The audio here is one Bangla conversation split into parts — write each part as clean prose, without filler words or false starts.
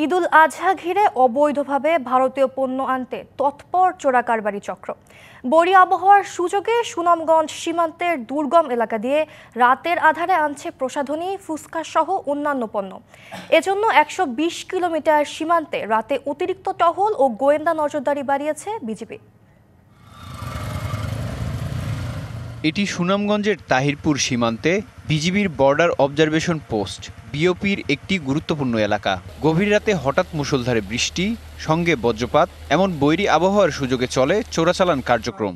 ঈদুল আজহা ঘিরে অবৈধভাবে ভারতীয় পণ্য আনতে তৎপর চোরাকারবারি চক্র। বৈরী আবহাওয়ার সুযোগে সুনামগঞ্জ সীমান্তের দুর্গম এলাকা দিয়ে রাতের আধারে আনছে প্রসাধনী, ফুসকা সহ অন্যান্য পণ্য। এজন্য ১২০ কিলোমিটার সীমান্তে রাতে অতিরিক্ত টহল ও গোয়েন্দা নজরদারি বাড়িয়েছে বিজিবি। এটি সুনামগঞ্জের তাহিরপুর সীমান্তে বিজিবির বর্ডার অবজারভেশন পোস্ট বিওপির একটি গুরুত্বপূর্ণ এলাকা। গভীর রাতে হঠাৎ মুষলধারে বৃষ্টি সঙ্গে বজ্রপাত এমন বৈরী আবহাওয়ার সুযোগে চলে চোরাচালান কার্যক্রম।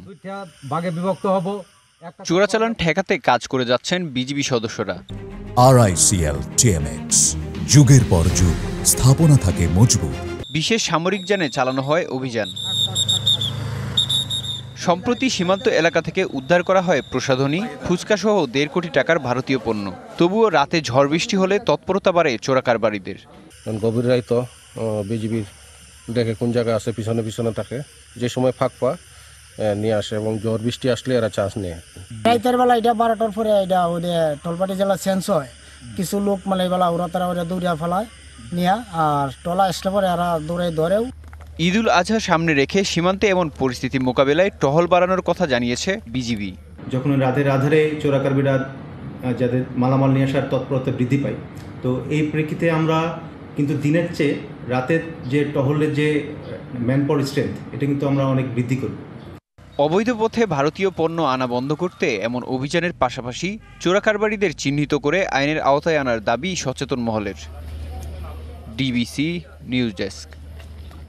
চোরাচালান ঠেকাতে কাজ করে যাচ্ছেন বিজিবি সদস্যরা। RICL TMX, যুগের পর যুগ স্থাপনা থাকে মজবুত। বিশেষ সামরিক যানে চালানো হয় অভিযান। সম্প্রতি সীমান্ত এলাকা থেকে উদ্ধার করা হয় প্রসাধনী, ফুচকা সহ ১.৫ কোটি টাকার ভারতীয় পণ্য। তবুও রাতে ঝড় বৃষ্টি হলে তৎপরতা বাড়ে চোরাকারবারিদের। গভীর রাতে বিজিবির দেখে কোন জায়গায় আছে, পিছনে পিছনে থাকে, যে সময় ফাঁক পা নিয়ে আসে এবং ঝড় বৃষ্টি আসলে এরা চান্স নেয়। রাতের বেলা এটা 12টার পরে এটা ওদের টলপাটি জেলা চেঞ্জ হয়, কিছু লোক মানে বেলা ওরা তারা ওরা দৌড়িয়া ফেলায় নিয়ে, আর টলা আসলে পরে এরা দৌড়ে ধরেও। ঈদুল আজহা সামনে রেখে সীমান্তে এমন পরিস্থিতি মোকাবেলায় টহল বাড়ানোর কথা জানিয়েছে বিজিবি। যখন রাতের আধারে চোরাকারবারিরা যাদের মালামাল নিয়ে আসার তৎপরতা বৃদ্ধি পায়, তো এই প্রেক্ষিতে আমরা কিন্তু দিনের চেয়ে রাতের যে টহলের যে ম্যান পাওয়ার স্ট্রেংথ, এটা কিন্তু আমরা অনেক বৃদ্ধি করি। অবৈধ পথে ভারতীয় পণ্য আনা বন্ধ করতে এমন অভিযানের পাশাপাশি চোরাকারবারিদের চিহ্নিত করে আইনের আওতায় আনার দাবি সচেতন মহলের। DBC news desk.